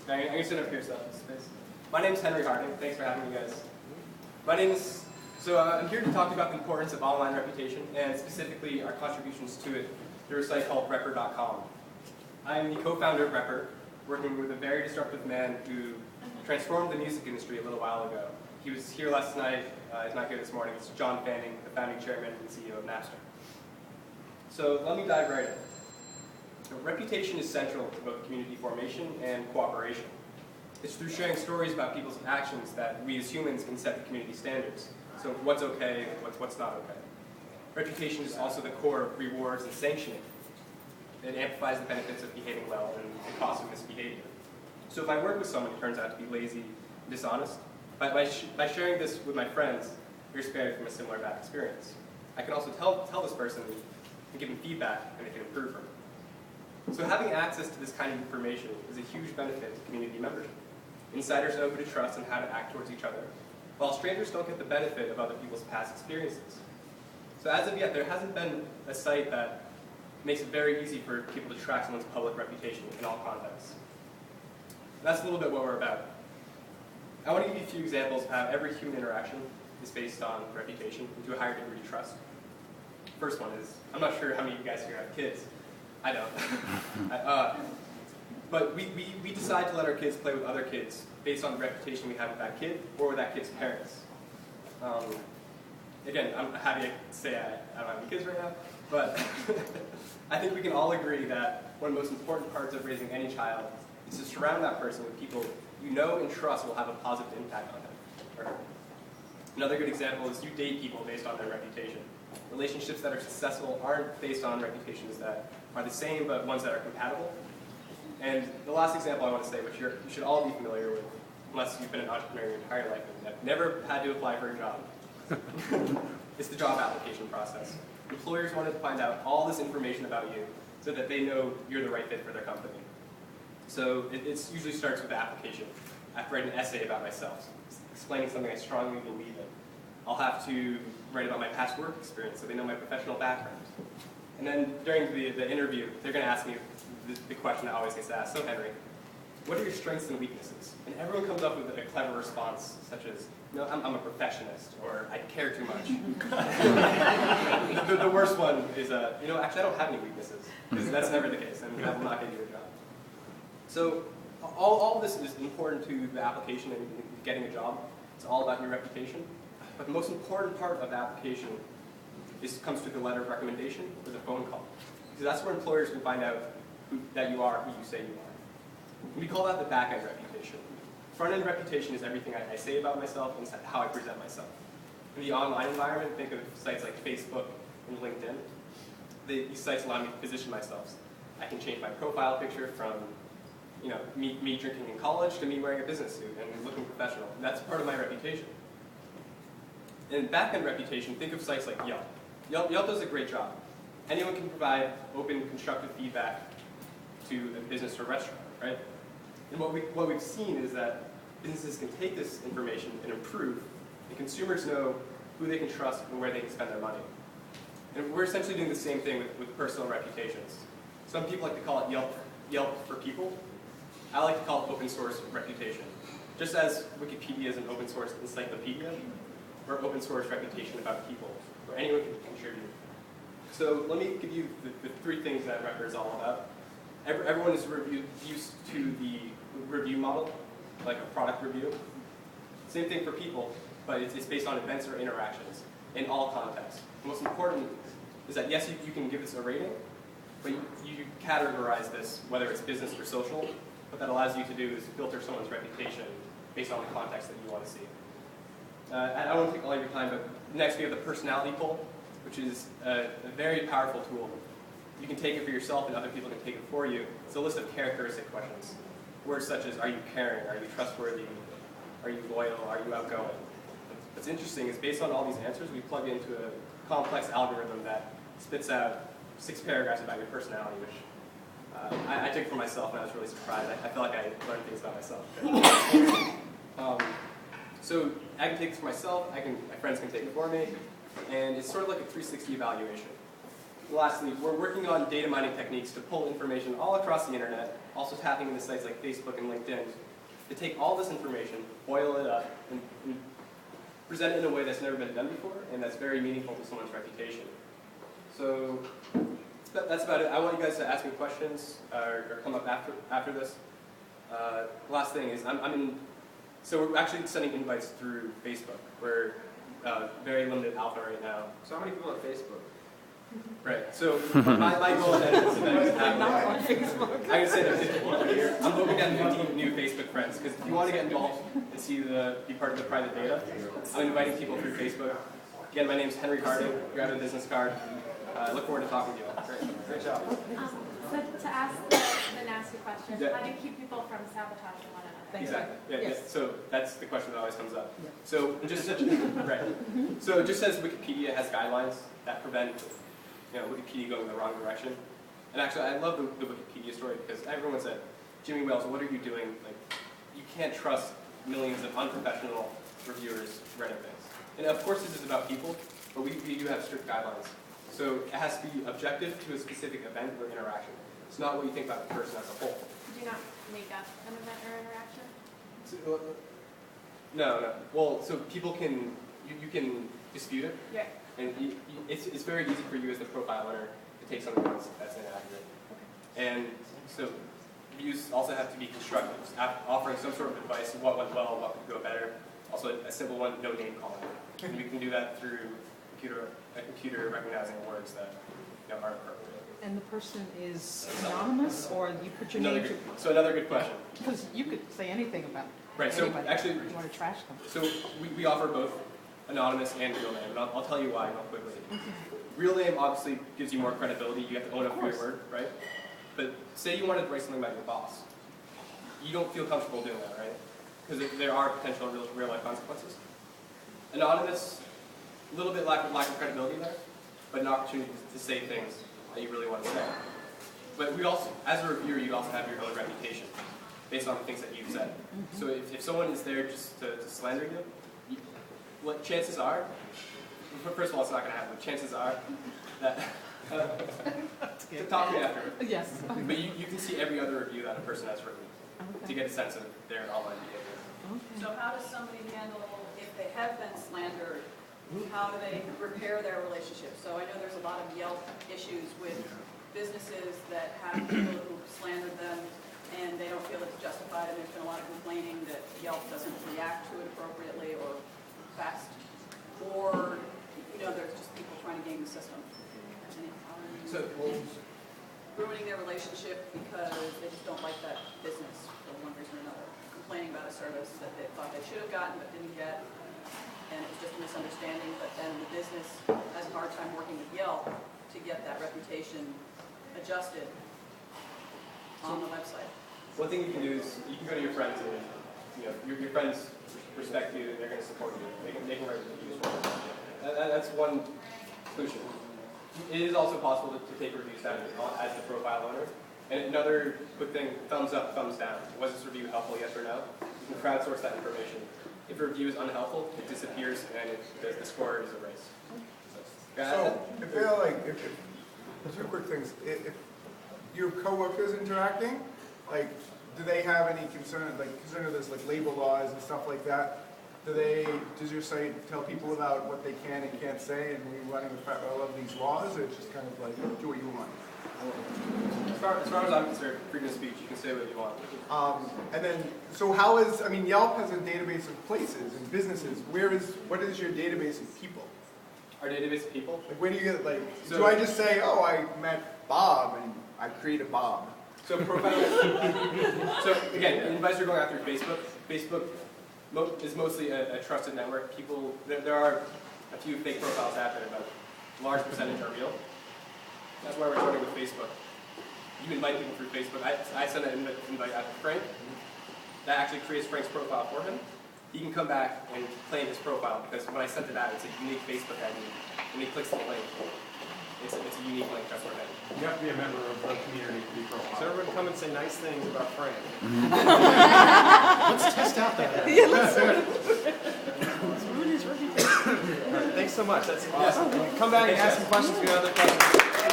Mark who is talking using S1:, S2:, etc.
S1: I'm going to sit up here so I have space. My name is Henry Harding. Thanks for having me, guys. I'm here to talk about the importance of online reputation and specifically our contributions to it through a site called Repper.com. I'm the co-founder of Repper, working with a very disruptive man who transformed the music industry a little while ago. He was here last night, he's not here this morning. It's John Fanning, the founding chairman and CEO of Napster. So let me dive right in. Reputation is central to both community formation and cooperation. It's through sharing stories about people's actions that we as humans can set the community standards. So what's okay, what's not okay. Reputation is also the core of rewards and sanctioning. It amplifies the benefits of behaving well and the cost of misbehavior. So if I work with someone who turns out to be lazy and dishonest, by sharing this with my friends, you're spared from a similar bad experience. I can also tell this person and give them feedback and they can improve from it. So having access to this kind of information is a huge benefit to community membership. Insiders know who to trust and how to act towards each other, while strangers don't get the benefit of other people's past experiences. So as of yet, there hasn't been a site that makes it very easy for people to track someone's public reputation in all contexts. That's a little bit what we're about. I want to give you a few examples of how every human interaction is based on reputation and to a higher degree of trust. First one is, I'm not sure how many of you guys here have kids. I don't. But we decide to let our kids play with other kids based on the reputation we have with that kid or with that kid's parents. Again, I'm happy to say I don't have any kids right now, but I think we can all agree that one of the most important parts of raising any child is to surround that person with people you know and trust will have a positive impact on him or her. Another good example is you date people based on their reputation. Relationships that are successful aren't based on reputations that are the same, but ones that are compatible. And the last example I want to say, which you should all be familiar with, unless you've been an entrepreneur your entire life and have never had to apply for a job, is the job application process. Employers want to find out all this information about you so that they know you're the right fit for their company. So it usually starts with the application. I have to write an essay about myself, explaining something I strongly believe in. I'll have to write about my past work experience so they know my professional background. And then during the interview, they're going to ask me the question that always gets asked. So Henry, what are your strengths and weaknesses? And everyone comes up with a clever response, such as, no, I'm a perfectionist, or I care too much. The worst one is, actually I don't have any weaknesses, because that's never the case, and that will not get you a job. So all of this is important to the application and getting a job. It's all about your reputation. But the most important part of the application comes through the letter of recommendation or the phone call. Because that's where employers can find out that you are who you say you are. And we call that the back-end reputation. Front-end reputation is everything I say about myself and how I present myself. In the online environment, think of sites like Facebook and LinkedIn. These sites allow me to position myself. I can change my profile picture from me drinking in college to me wearing a business suit and looking professional. And that's part of my reputation. In back-end reputation, think of sites like Yelp. Yelp does a great job. Anyone can provide open, constructive feedback to a business or restaurant, right? And what we've seen is that businesses can take this information and improve, and consumers know who they can trust and where they can spend their money. And we're essentially doing the same thing with personal reputations. Some people like to call it Yelp for people. I like to call it open source reputation. Just as Wikipedia is an open source encyclopedia, or open source reputation about people, where anyone can contribute. So let me give you the three things that Repper is all about. Everyone is used to the review model, like a product review. Same thing for people, but it's based on events or interactions in all contexts. The most important is that yes, you can give this a rating, but you categorize this, whether it's business or social. What that allows you to do is filter someone's reputation based on the context that you want to see. I don't want to take all of your time, but next we have the personality poll, which is a very powerful tool. You can take it for yourself and other people can take it for you. It's a list of characteristic questions. Words such as, are you caring? Are you trustworthy? Are you loyal? Are you outgoing? What's interesting is based on all these answers, we plug into a complex algorithm that spits out 6 paragraphs about your personality, which I took for myself and I was really surprised. I feel like I learned things about myself. So I can take this for myself, my friends can take it for me, and it's sort of like a 360 evaluation. lastly, we're working on data mining techniques to pull information all across the internet, also tapping into sites like Facebook and LinkedIn, to take all this information, boil it up, and present it in a way that's never been done before, and that's very meaningful to someone's reputation. So that's about it. I want you guys to ask me questions or come up after this. Last thing is, so we're actually sending invites through Facebook. We're very limited alpha right now.
S2: So how many people on Facebook?
S1: Right. So my goal at this event is to have,
S3: on Facebook.
S1: I'm going to say that 50 people here. I'm hoping to have 50 new Facebook friends, because if you want to get involved and be part of the private data, I'm inviting people through Facebook. Again, my name is Henry Harding. Grab a business card. I look forward to talking to you all.
S2: Great job.
S4: So to ask the nasty question,
S1: Yeah.
S4: how do you keep people from sabotaging one another?
S1: Exactly. Yeah,
S3: Yes.
S1: yeah. So that's the question that always comes up.
S3: Yeah.
S1: So just right. So just as Wikipedia has guidelines that prevent Wikipedia going in the wrong direction. And actually, I love the Wikipedia story because everyone said, Jimmy Wales, what are you doing? Like, you can't trust millions of unprofessional reviewers writing things. And of course, this is about people, but we do have strict guidelines. So it has to be objective to a specific event or interaction. It's not what you think about the person as a whole.
S4: Do you not make up an event or interaction?
S1: So, no. Well, so people can, you can dispute it.
S4: Yeah.
S1: And it's very easy for you as the profile owner to take something that's inaccurate. And so reviews also have to be constructive, offering some sort of advice of what went well, what could go better. Also a simple one, no name calling. And we can do that through a computer recognizing words that aren't appropriate.
S3: And the person is anonymous, or you put your name to...
S1: So another good question.
S3: Because you could say anything about
S1: Right, so
S3: anybody.
S1: actually,
S3: You want to trash them.
S1: so we offer both anonymous and real name, and I'll tell you why real quickly. Real name obviously gives you more credibility. You have to own up to your word, right? But say you wanted to write something about your boss. You don't feel comfortable doing that, right? Because there are potential real-life consequences. Anonymous, a little bit lack of credibility there, but an opportunity to say things that you really want to say. But we also, as a reviewer, you also have your own reputation based on the things that you've said. So if someone is there just to slander you, what chances are, first of all, it's not going to happen, but chances are that, talk to me after.
S3: Yes.
S1: But you can see every other review that a person has written to get a sense of their online behavior.
S3: Okay.
S5: So how does somebody handle, if they have been slandered, how do they repair their relationship? So I know there's a lot of Yelp issues with businesses that have people who slandered them and they don't feel it's justified, and there's been a lot of complaining that Yelp doesn't react to it appropriately or fast, or, there's just people trying to game the system.
S1: So,
S5: Ruining their relationship because they just don't like that business for one reason or another. Complaining about a service that they thought they should have gotten but didn't get, and it was just a misunderstanding, but then the business has a hard time working with Yelp to get that reputation adjusted on the website.
S1: one thing you can do is you can go to your friends and your friends respect you and they're going to support you. They can write reviews for you. That's one solution. It is also possible to take reviews down as the profile owner. And another quick thing, thumbs up, thumbs down. Was this review helpful, yes or no? You can crowdsource that information. If a review is unhelpful, it disappears and the score is erased.
S6: So, if they're two quick things. If your coworkers interacting, do they have any concern of this, label laws and stuff like that? Does your site tell people about what they can and can't say, and are you running all of these laws, or it's just kind of do what you want?
S1: As far as I'm concerned, freedom of speech, you can say what you want.
S6: And then, so Yelp has a database of places and businesses. What is your database of people?
S1: Our database of people?
S6: Where do you get do I just say, oh, I met Bob and I created Bob?
S1: So so again, invites are going after Facebook. Facebook is mostly a trusted network. People, there are a few fake profiles out there, but a large percentage are real. That's why we're starting with Facebook. You invite people through Facebook. I send an invite out to Frank. That actually creates Frank's profile for him. He can come back and claim his profile because when I sent it out, it's a unique Facebook ID. When he clicks the link, it's a unique link, that's what it is.
S2: You have to be a member of the community to be profiled. So everyone come and say nice things about Frank.
S7: Let's test out that.
S3: Yeah, let's ruin his reputation.
S2: Thanks so much. That's awesome. Come back and ask some questions if you have other questions.